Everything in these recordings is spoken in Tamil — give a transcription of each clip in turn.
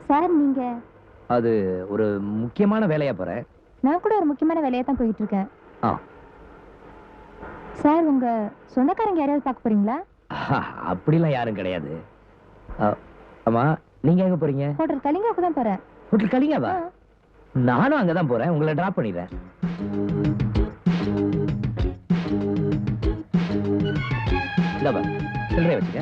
சார் நீங்க? அது ஒரு முக்கியமான வேலையா போறேன். நான் கூட ஒரு முக்கியமான வேலையா தான் போயிட்டு இருக்கேன். சார் உங்க சொந்தக்காரங்க யாரையாவது பார்க்க போறீங்களா? அப்படிலாம் யாரும் கிடையாது. ஆமா, நீங்க எங்க போறீங்க? ஹோட்டல் கலிங்காவுக்கு தான் போறேன். ஹோட்டல் கலிங்காவா? நானும் அங்கதான் போறேன். உங்களை டிராப் பண்ணிடுறேன். சில்லறை வச்சுக்க.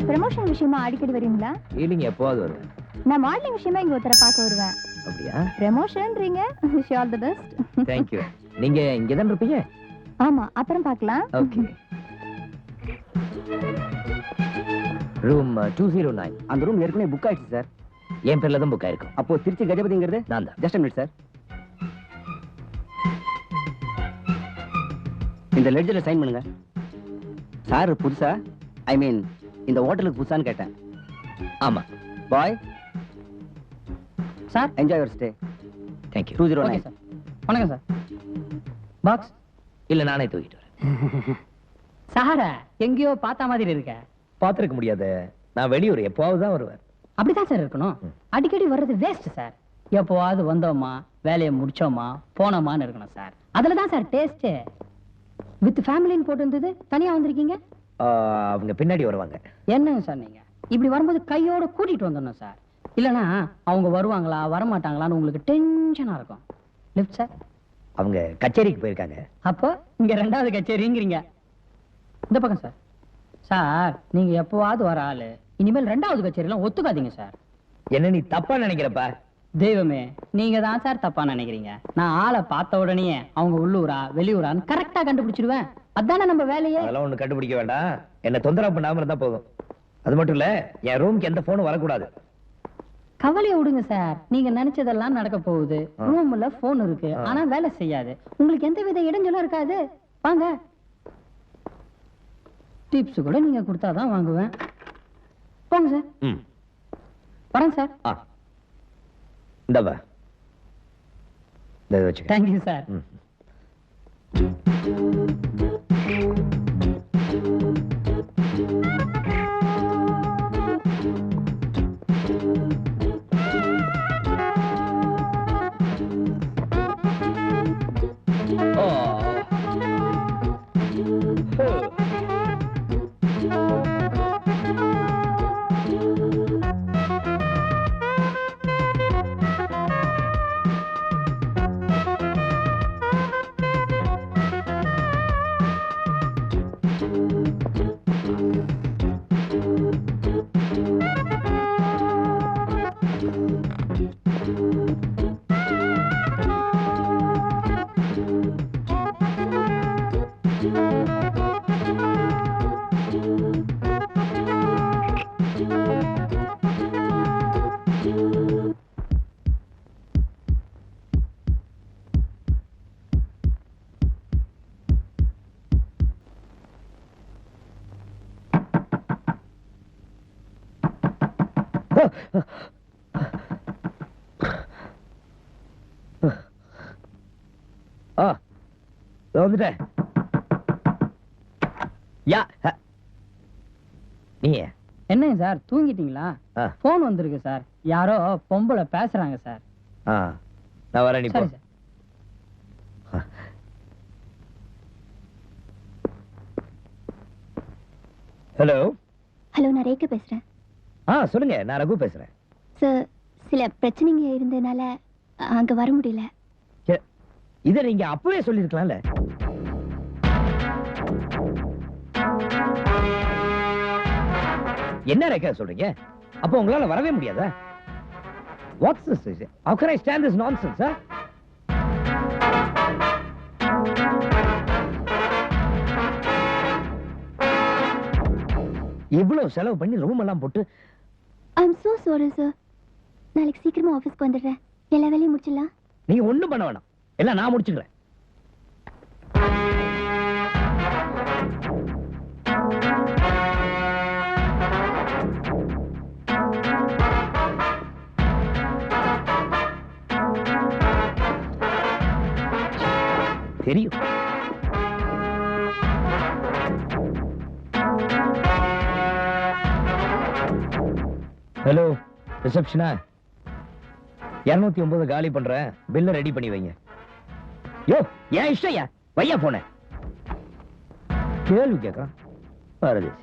ப்ரமோஷன் விஷயமா அடிக்கடி வரீங்களா? இல்லைங்க, எப்போவாது வருவேன். நான் மாடலிங் விஷயமா இங்க ஒருத்தரை பார்க்க வருவேன். அப்படியா? ப்ரமோஷன்ன்றீங்க. Wish all the best. Thank you. நீங்க இங்க தான் இருப்பீங்க? ஆமா, அப்புறம் பார்க்கலாம். ஓகே. ரூம் 209. அந்த ரூம் ஏற்கனவே புக் ஆயிடுச்சு சார். என் பேர்ல தான் புக் ஆயிருக்கும். அப்போ திருச்சி கஜபதிங்கிறது நான் தான். Just minute sir. இந்த லெட்ஜர்ல சைன் பண்ணுங்க. சார் புதுசா? ஐ மீன் இந்த ஹோட்டலுக்கு புதுசான்னு கேட்டேன். ஆமா. Bye sir, enjoy your stay. Thank you. 209. Sir. வணக்கம் சார். பாக்ஸ் இல்ல, நானே தூக்கிட்டு வரேன். சார எங்கேயோ பார்த்த மாதிரி இருக்க. பாத்துருக்க முடியாது. நான் வெளியூர் எப்போவாது தான் வருவேன். அப்படிதான் சார் இருக்கணும். அடிக்கடி வர்றது வேஸ்ட் சார். எப்போவாது வந்தோமா, வேலையை முடிச்சோமா, போனோமான்னு இருக்கணும் சார். அதுலதான் சார் டேஸ்ட். வித் ஃபேமிலின்னு போட்டு இருந்தது, தனியா வந்திருக்கீங்க. அவங்க பின்னாடி வருவாங்க. என்னங்க சார் நீங்க இப்படி வரும்போது கையோட கூட்டிட்டு வந்துடணும் சார். இல்லனா அவங்க வருவாங்களா வரமாட்டாங்களான்னு உங்களுக்கு டென்ஷனா இருக்கும். Lift sir. அவங்க கச்சேரிக்கு போயிருக்காங்க. அப்போ இங்க ரெண்டாவது கச்சேரிங்கிறீங்க. இந்த பக்கம் சார். சார் நீங்க எப்போவாது வர ஆளு, இனிமேல் ரெண்டாவது கச்சேரியெல்லாம் ஒத்துக்காதீங்க சார். என்ன நீ தப்பா நினைக்கிறப்ப? தெய்வமே, நீங்க தான் சார் தப்பா நினைக்கிறீங்க. நான் ஆளை பார்த்த உடனே அவங்க உள்ளூரா வெளியூரான்னு கரெக்டா கண்டுபிடிச்சிடுவேன். அதானே நம்ம வேலையே. அதெல்லாம் ஒண்ணு கண்டுபிடிக்க வேண்டாம். என்ன தொந்தரவு பண்ணாம இருந்தா போதும். அது மட்டும் இல்ல, என் ரூமுக்கு எந்த போனும் வரக்கூடாது. கவலையை விடுங்க சார். நீங்க நினைச்சதெல்லாம் நடக்க போகுது. ரூம்ல போன் இருக்கு, ஆனா வேலை செய்யாது. உங்களுக்கு எந்த வித இடைஞ்சலும் இருக்காது. வாங்க. டிப்ஸ் கூட நீங்க கொடுத்தாதான் வாங்குவேன். போங்க சார். வரேன் சார். இந்தவா இந்த வச்சுக்க. Thank you sir. வந்துட்டேன். நீங்க என்னங்க சார் தூங்கிட்டீங்களா? போன் வந்திருக்கு சார். யாரோ பொம்பளை பேசுறாங்க சார். நான் வரேன். நீ போ. ஹலோ. ஹலோ, நான் ரேகா பேசுறேன். சொல்லுங்க. நான் ரகு பேசுறேன். சார், சில பிரச்சனைங்க இருந்தனால அங்க வர முடியல. இத நீங்க அப்பவே சொல்லிருக்கலாம்ல. என்ன ரேகா சொல்றீங்க? அப்ப உங்களால வரவே முடியாதா? What's this? How can I stand this nonsense, huh? இவ்வளவு செலவு பண்ணி ரூம் எல்லாம் போட்டு. I'm so sorry sir. நாளைக்கு சீக்கிரமா ஆபீஸ்க்கு வந்துடுறேன். எல்லா வேலையும் முடிச்சிடலாம். நீங்க ஒண்ணும் பண்ண வேணாம். எல்லாம் நான் முடிச்சுக்கிறேன். தெரியும். ஹலோ. ரிசப்ஷனா 209 காலி பண்றேன், பில்ல ரெடி பண்ணி வைங்க. யோ ஏன் இஷ்டயா வையா போன கேள்வி கேட்கறான் பாரதேசி.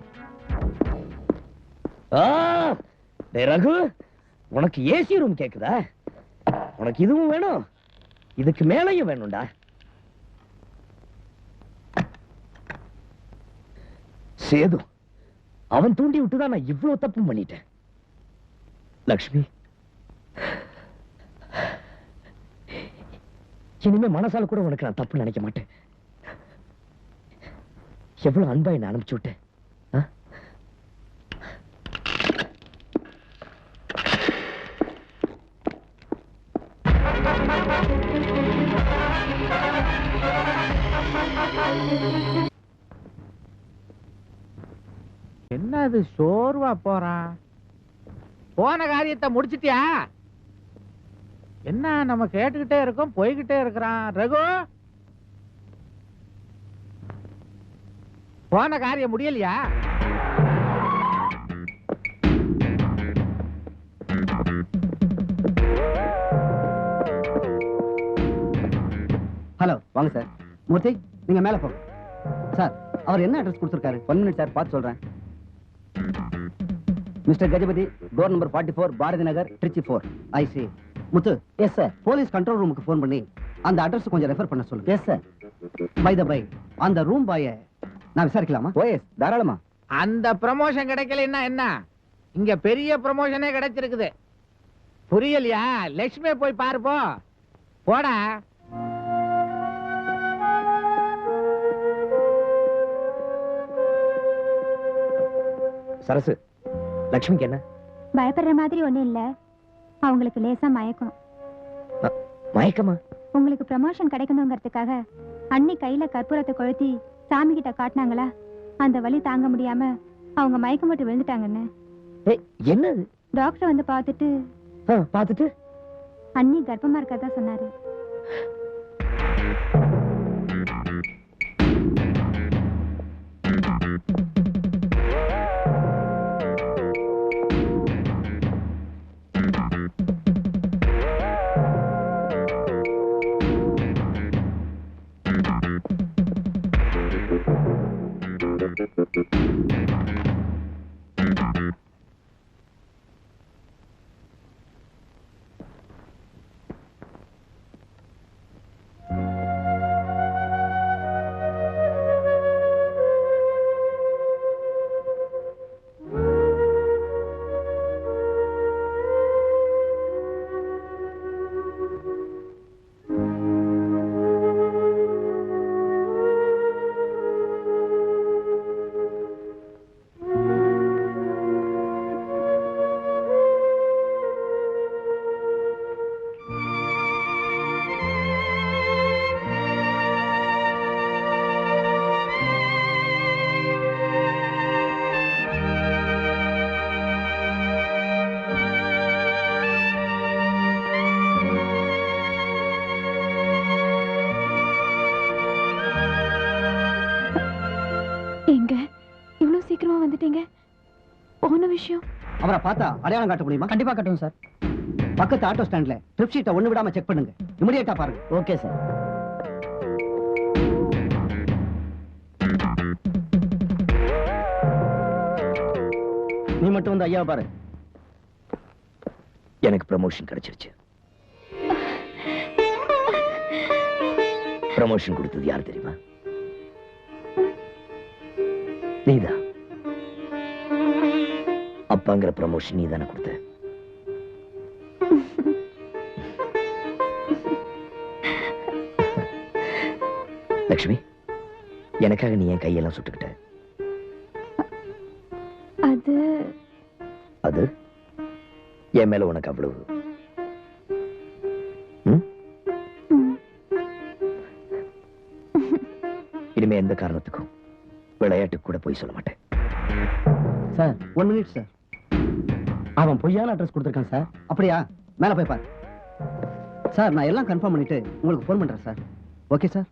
டேய் ரகு, உனக்கு ஏசி ரூம் கேக்குதா? உனக்கு இதுவும் வேணும், இதுக்கு மேலையும் வேணும்டா. சேது அவன் தூண்டி விட்டுதான் நான் இவ்வளவு தப்பு பண்ணிட்டேன். லக்ஷ்மி, இனிமே மனசால கூட உனக்கு நான் தப்பு நினைக்க மாட்டேன். எவ்வளவு அன்பா என்ன அனுப்பிச்சு விட்டேன். என்ன அது சோர்வா போறான்? போன காரியத்தை முடிச்சிட்டியா? என்ன நம்ம கேட்டுக்கிட்டே இருக்கோம், போய்கிட்டே இருக்கிறான். ரகு, போன காரியம் முடியலையா? ஹலோ, வாங்க சார். மூர்த்தி, நீங்க மேல போங்க. சார், அவர் என்ன அட்ரஸ் கொடுத்திருக்காரு? 1 மினிட் சார், பார்த்து சொல்றேன். Mister Gajapathi, door number 44, Bharathi Nagar, Trichy 4. I see. Muthu. Yes sir. Police control ரூமுக்கு ஃபோன் பண்ணி அந்த அட்ரஸ் கொஞ்சம் ரெஃபர் பண்ண சொல்லுங்க. Yes sir. By the by, அந்த ரூம் பாய நான் விசாரிக்கலாமா? ஓ எஸ், தாராளமா. அந்த ப்ரமோஷன் கிடைக்கலன்னா என்ன, இங்க பெரிய ப்ரமோஷனே கிடைச்சிருக்குது. புரியலையா? லட்சுமியை போய் பாரு போ. போடா. சரசு, லட்சுமிக்கு என்ன? பயப்படுற மாதிரி ஒண்ணும் இல்ல, அவங்களுக்கு லேசா மயக்கம். மயக்கமா? உங்களுக்கு ப்ரமோஷன் கிடைக்கணுங்கிறதுக்காக அண்ணி கையில கற்பூரத்தை கொளுத்தி சாமி கிட்ட காட்டினாங்களா, அந்த வலி தாங்க முடியாம அவங்க மயக்கம் போட்டு விழுந்துட்டாங்கன்னு. என்னது? டாக்டர் வந்து பார்த்துட்டு அண்ணி கர்ப்பமா இருக்கதா சொன்னாரு. அவரை பார்த்தா அடையாளம் காட்ட முடியுமா? கண்டிப்பா கட்டுவோம் சார். பக்கத்து ஆட்டோ ஸ்டாண்ட்ல ட்ரிப் ஷீட்டை ஒண்ணு விடாம செக் பண்ணுங்க. இமிடியேட்டா பாருங்க. Okay sir. நீ மட்டும் வந்து ஐயா பாரு. எனக்கு ப்ரமோஷன் கிடைச்சிருச்சு. ப்ரமோஷன் கொடுத்தது யார் தெரியுமா? நீதான். அப்பாங்கிற ப்ரமோஷன் நீ தானே கொடுத்த. லட்சுமி, எனக்காக நீ என் கையெல்லாம் சுட்டுக்கிட்ட. அது என் மேல உனக்கு அவ்வளவு இனிமே எந்த காரணத்துக்கும் விளையாட்டுக்கு கூட போய் சொல்ல மாட்டேன். Sir, 1 minute sir. அவன் பொய்யான அட்ரஸ் கொடுத்துருக்கான் சார். அப்படியா? மேல போய் பாரு. சார், நான் எல்லாம் கன்ஃபார்ம் பண்ணிட்டு உங்களுக்கு ஃபோன் பண்றேன் சார். Okay sir.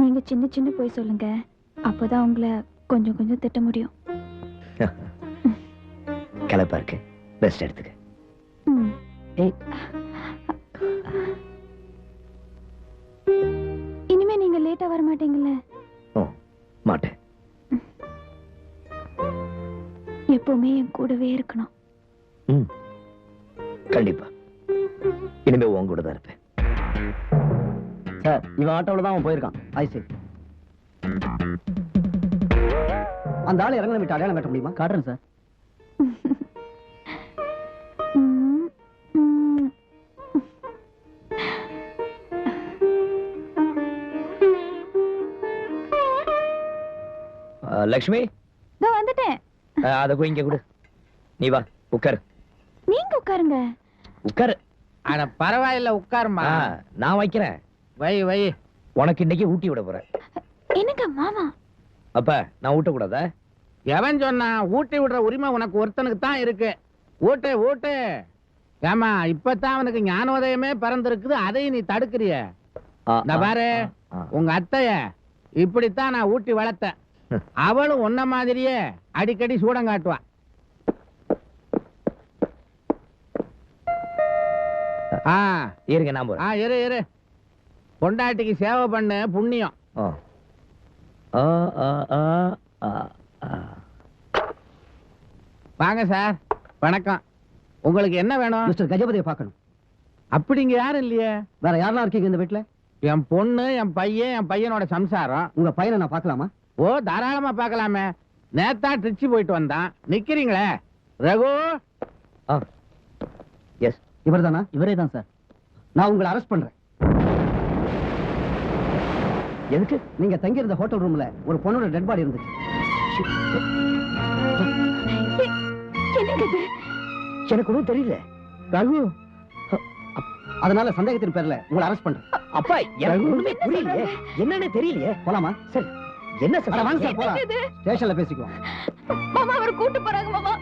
நீங்க சின்ன சின்ன போய் சொல்லுங்க, அப்பதான் உங்களை கொஞ்சம் கொஞ்சம் திட்ட முடியும். கலப்பா இருக்கு, பெஸ்ட் எடுத்துக்க. ம். ஏய் இனிமே நீங்க லேட்டா வர மாட்டீங்கல்ல? ஓ மாட்டேன். எப்பவுமே என் கூடவே இருக்கணும். ம் கண்டிப்பா இனிமே உன் கூட தான் இருப்பேன். சார் இவன் ஆட்டோவில் தான் அவன் போயிருக்கான். ஐசி அந்த ஆள் இறங்கல விட்டு அடையாளம் காட்ட முடியுமா? காட்டுறேன் சார். ம், ம். லக்ஷ்மி இதோ வந்துட்டேன். அதை போய் இங்க கொடு. நீ வா உட்காரு. நீங்க உட்காருங்க. உட்காரு. அட பரவாயில்ல, உட்காருமா. நான் வைக்கிறேன். வை வை. உனக்கு இன்னைக்கு ஊட்டி விட போறேன். என்னங்க மாமா? அப்ப நான் ஊட்ட கூடாதா? எவன் சொன்னா? ஊட்டி விடுற உரிமை உனக்கு ஒருத்தனுக்கு தான் இருக்கு. ஊட்டு ஊட்டு. ஏமா இப்பதான் அவனுக்கு ஞானோதயமே பிறந்திருக்குது, அதையும் நீ தடுக்கிறிய. நான் பாரு, உங்க அத்தைய இப்படித்தான் நான் ஊட்டி வளர்த்தேன். அவளும் உன்ன மாதிரியே அடிக்கடி சூடம் காட்டுவா. இருங்க நான் போறேன். இரு இரு. பொண்டாட்டிக்கு சேவை பண்ண புண்ணியம். வாங்க சார். வணக்கம். உங்களுக்கு என்ன வேணும்? மிஸ்டர் கஜபதியை பார்க்கணும். அப்படிங்க யாரும் இல்லையே. வேற யாரெல்லாம் இருக்கீங்க இந்த வீட்டுல? என் பொண்ணு, என் பையன், என் பையனோட சம்சாரம். உங்க பையனை நான் பார்க்கலாமா? ஓ தாராளமா பார்க்கலாமே. நேத்தா திருச்சி போயிட்டு வந்தான். நிக்கிறீங்களே ரகு. எஸ் இவர்தானா? இவரே தான் சார். நான் உங்களை அரெஸ்ட் பண்றேன். எதுக்கு? நீங்க தங்கி இருந்த ஹோட்டல் ரூம்ல ஒரு பொண்ணோட டெட் பாடி இருந்துச்சு. என்னங்க இது? எனக்கு ஒன்றும் தெரியல ரகு. அதனால சந்தேகத்தின் பேர்ல உங்களை அரெஸ்ட் பண்றேன். அப்பா எனக்கு ஒண்ணுமே புரியலையே, என்னன்னு தெரியலையே. போலாமா? சரி என்ன அட வாங்க சார், போலாம். இது? ஸ்டேஷன்ல பேசிக்குவோம். மாமா அவர் கூட்டு போறாங்க மாமா.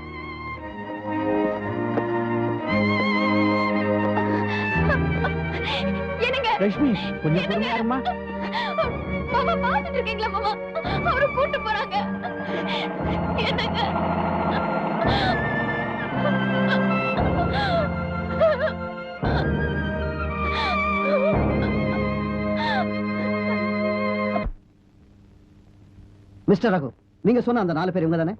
என்னங்க? லட்சுமி கொஞ்சம் பொறுமையா இருமா. மாமா பாத்துட்டு இருக்கீங்களா மாமா? அவரை கூட்டு போறாங்க. என்னங்க? மிஸ்டர் ரகு, நீங்க சொன்ன அந்த 4 பேர் இவங்க தானே?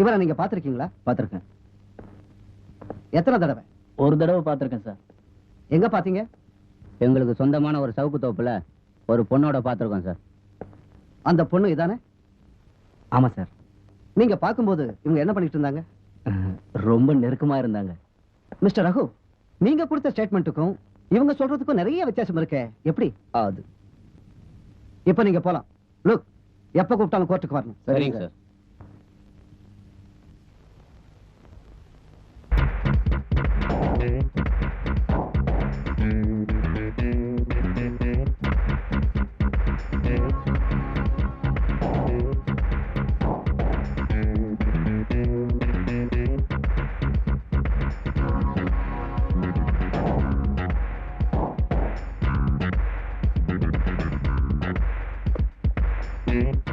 இவரை நீங்க பாத்திருக்கீங்களா? பாத்திருக்கேன். எத்தனை தடவை? ஒரு தடவை பார்த்திருக்கேன் சார். எங்க பாத்தீங்க? எங்களுக்கு சொந்தமான ஒரு சவுக்கு தோப்புல ஒரு பொண்ணோட பார்த்திருக்கோம் சார். அந்த பொண்ணு இதானே? ஆமா சார். நீங்க பாக்கும்போது இவங்க என்ன பண்ணிட்டு இருந்தாங்க? ரொம்ப நெருக்கமா இருந்தாங்க. மிஸ்டர் ரகு, நீங்க கொடுத்த ஸ்டேட்மெண்ட்டுக்கும் இவங்க சொல்றதுக்கும் நிறைய வித்தியாசம் இருக்கே, எப்படி? அது இப்ப நீங்க போலாம். லுக், எப்ப கூப்பிட்டாலும் கோர்ட்டுக்கு வரணும். சரிங்க சார்.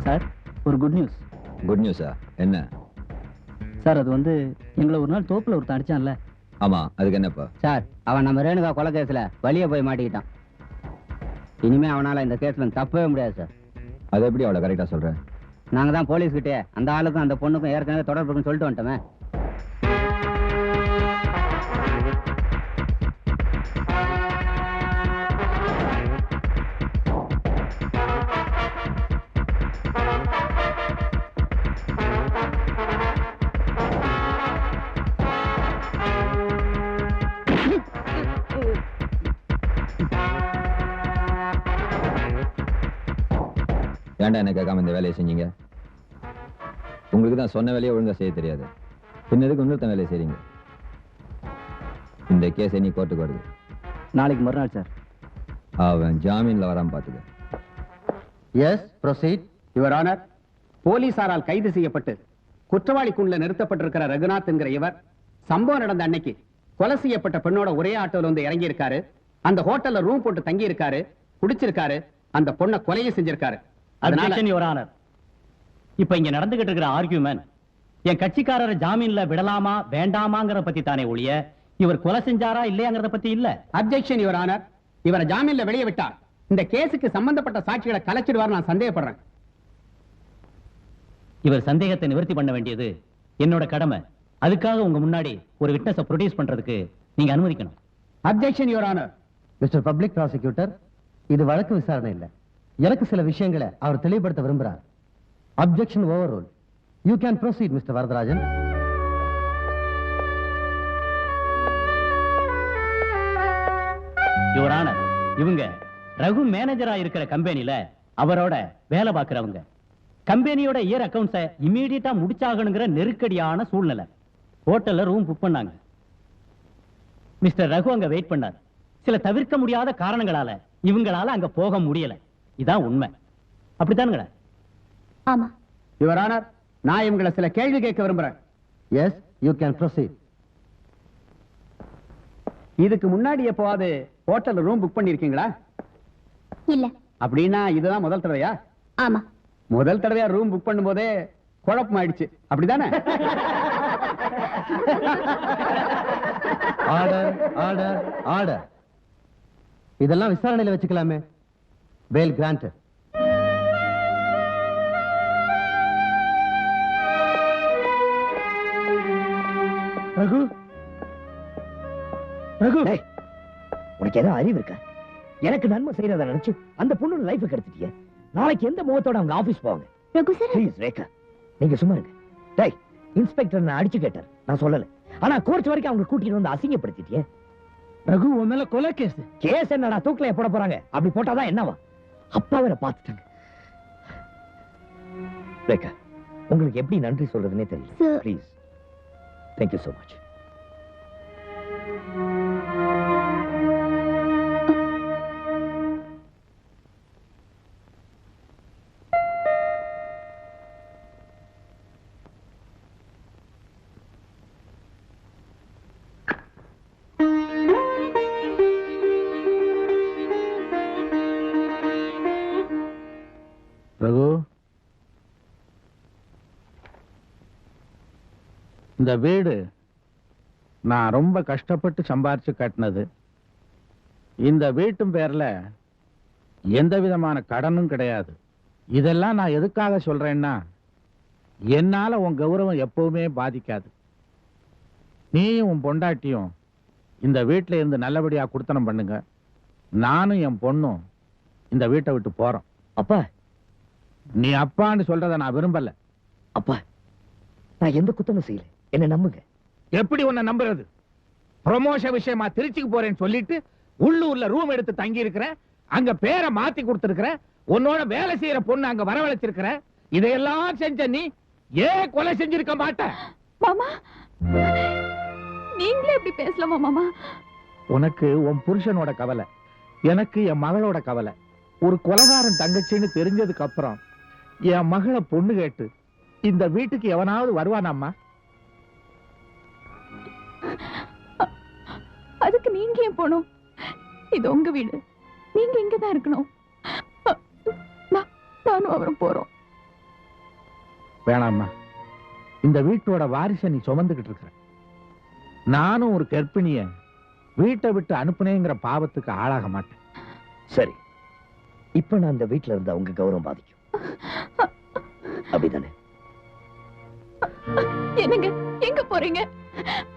சார், ஒரு குட் நியூஸ். குட் நியூஸா? என்ன சார், அது வந்து எங்களை ஒரு நாள் தோப்புல ஒருத்தன் அடிச்சான்ல. ஆமா, அதுக்கு என்னப்பா? சார், அவன் நம்ம ரேணுகா கொலை கேஸ்ல வழிய போய் மாட்டிக்கிட்டான். இனிமே அவனால இந்த கேஸ்ல தப்பவே முடியாது சார். அது எப்படி அவ்வளவு கரெக்டா சொல்ற? நாங்க தான் போலீஸ் கிட்டே அந்த ஆளுக்கும் அந்த பொண்ணுக்கும் ஏற்கனவே தொடர்பு இருக்குன்னு சொல்லிட்டு வந்துட்டோமே. ஏன்டா என்ன கேட்காம இந்த வேலையை செஞ்சீங்க? உங்களுக்கு தான் சொன்ன வேலையை ஒழுங்கா செய்ய தெரியாது. பின்னதுக்கு இன்னொருத்த வேலையை செய்றீங்க. இந்த கேஸ் நீ கோர்ட்டுக்கு வருது. நாளைக்கு மறுநாள் சார். அவன் ஜாமீன்ல வராம பாத்துக்க. Yes, proceed your honour. போலீசாரால் கைது செய்யப்பட்டு குற்றவாளிக்குள்ள நிறுத்தப்பட்டிருக்கிற ரகுநாத் என்கிற இவர் சம்பவம் நடந்த அன்னைக்கு கொலை செய்யப்பட்ட பெண்ணோட ஒரே ஆட்டோல வந்து இறங்கி இருக்காரு. அந்த ஹோட்டல்ல ரூம் போட்டு தங்கி இருக்காரு, குடிச்சிருக்காரு, அந்த பொண்ணை கொலையை செஞ்சிருக்காரு. அதனால யுவர் ஆனர். இப்ப இங்க நடந்துகிட்டு இருக்கிற ஆர்கியூமெண்ட் என் கட்சிக்காரரை ஜாமீன்ல விடலாமா வேண்டாமாங்கிற பத்தி தானே ஒழிய இவர் கொலை செஞ்சாரா இல்லையாங்கிறத பத்தி இல்ல. Objection your honour. இவரை ஜாமீன்ல வெளியே விட்டா இந்த கேஸுக்கு சம்பந்தப்பட்ட சாட்சிகளை கலைச்சிடுவார் நான் சந்தேகப்படுறேன். இவர் சந்தேகத்தை நிவர்த்தி பண்ண வேண்டியது என்னோட கடமை. அதுக்காக உங்க முன்னாடி ஒரு விட்னஸை ப்ரொடியூஸ் பண்றதுக்கு நீங்க அனுமதிக்கணும். Objection your honour. Mister public prosecutor, இது வழக்கு விசாரணை இல்ல. எனக்கு சில விஷயங்களை அவர் தெளிவுபடுத்த விரும்புறார். Objection overruled. You can proceed mister Varadharajan. Your honour, இவங்க ரகு மேனேஜரா இருக்கிற கம்பெனில அவரோட வேலை பார்க்கிறவங்க. கம்பெனியோட இயர் அக்கவுண்ட்ஸை இமீடியட்டா முடிச்சாகணுங்கிற நெருக்கடியான சூழ்நிலை. ஹோட்டல்ல ரூம் புக் பண்ணாங்க. மிஸ்டர் ரகு அங்க வெயிட் பண்ணார். சில தவிர்க்க முடியாத காரணங்களால இவங்களால அங்க போக முடியல. இதான் உண்மை. அப்படித்தானுங்களா? ஆமா. யுவர் ஆனர், நான் இவங்களை சில கேள்வி கேட்க விரும்புறேன். Yes, you can proceed. இதுக்கு முன்னாடி எப்போவாது ஹோட்டல்ல ரூம் புக் பண்ணிருக்கீங்களா? இல்ல. அப்படின்னா இதுதான் முதல் தடவையா? ஆமா. முதல் தடவையா ரூம் புக் பண்ணும்போதே குழப்பம் ஆயிடுச்சு, அப்படிதானே? Order, order, order. இதெல்லாம் விசாரணையில வச்சுக்கலாமே. பேல் கிராண்டட். ரகு, ரகு, உனக்கு ஏதோ அறிவு இருக்கா? எனக்கு நன்மை செய்யறத நினைச்சு அந்த பொண்ணு லைஃப் கெடுத்துட்டியே. நாளைக்கு எந்த முகத்தோட அவங்க ஆபீஸ் போவாங்க? ரகு சார், ப்ளீஸ் ரேகா, நீங்க சும்மா இருங்க. டேய், இன்ஸ்பெக்டர் நான் அடிச்சு கேட்டார், நான் சொல்லல. ஆனா கோர்ட் வரைக்கும் அவங்க கூட்டிட்டு வந்து அசிங்கப்படுத்திட்டியே. ரகு, உன் மேல கொலை கேஸ். கேஸ் என்னடா, தூக்கில போட போறாங்க. அப்படி போட்டாதான் என்னவா? அப்பா வேற பாத்துட்டாங்க. ரேகா, உங்களுக்கு எப்படி நன்றி சொல்றதுன்னே தெரியல. Sir. Please, thank you so much. Raghu, இந்த வீடு நான் ரொம்ப கஷ்டப்பட்டு சம்பாரிச்சு கட்டினது. இந்த வீட்டும் பேர்ல எந்த விதமான கடனும் கிடையாது. இதெல்லாம் நான் எதுக்காக சொல்றேன்னா, என்னால உன் கௌரவம் எப்பவுமே பாதிக்காது. நீயும் உன் பொண்டாட்டியும் இந்த வீட்டுல இருந்து நல்லபடியா குடுத்தனம் பண்ணுங்க. நானும் என் பொண்ணும் இந்த வீட்டை விட்டு போறோம். அப்பா, நீ அப்பான்னு சொல்றத நான் விரும்பல. அப்பா, நான் எந்த குத்தமும் செய்யல, என்ன நம்புங்க. எப்படி உன்னை நம்புறது? ப்ரமோஷன் விஷயமா திருச்சிக்கு போறேன்னு சொல்லிட்டு உள்ளூர்ல ரூம் எடுத்து தங்கி இருக்கிற, அங்க பேரை மாத்தி கொடுத்திருக்கிற, உன்னோட வேலை செய்யற பொண்ணு அங்க வரவழைச்சிருக்கிற. இதையெல்லாம் செஞ்ச நீ ஏன் கொலை செஞ்சிருக்க மாட்ட? மாமா, நீங்களே எப்படி பேசலாமா மாமா? உனக்கு உன் புருஷனோட கவலை, எனக்கு என் மகளோட கவலை. ஒரு கொலைகாரன் தங்கச்சின்னு தெரிஞ்சதுக்கு அப்புறம் என் மகளை பொண்ணு கேட்டு இந்த வீட்டுக்கு எவனாவது வருவானாம்மா? அதுக்கு நீங்க ஏன் போகணும்? இது உங்க வீடு, நீங்க இங்கதான் இருக்கணும். நானும் அவரும் போறோம். வேணாம்மா, இந்த வீட்டோட வாரிசை நீ சுமந்துகிட்டு இருக்கிற. நானும் ஒரு கர்ப்பிணிய வீட்டை விட்டு அனுப்புனேங்கிற பாவத்துக்கு ஆளாக மாட்டேன். சரி, இப்ப நான் இந்த வீட்டுல இருந்த உங்க கௌரவம் பாதிக்கும், அப்படிதானே? என்னங்க, எங்க போறீங்க?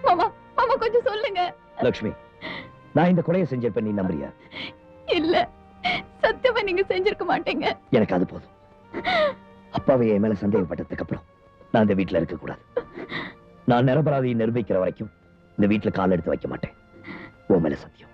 மாமா, மாமா கொஞ்சம் சொல்லுங்க. லக்ஷ்மி, நான் இந்த கொலையை செஞ்சிருப்பேன், நீ நம்புறியா? இல்ல, சத்தியமா நீங்க செஞ்சிருக்க மாட்டீங்க. எனக்கு அது போதும். அப்பாவை என் மேல சந்தேகப்பட்டதுக்கு அப்புறம் நான் இந்த வீட்டுல இருக்க கூடாது. நான் நிரபராதியை நிரூபிக்கிற வரைக்கும் இந்த வீட்டுல கால் எடுத்து வைக்க மாட்டேன். உன் மேல சத்தியம்.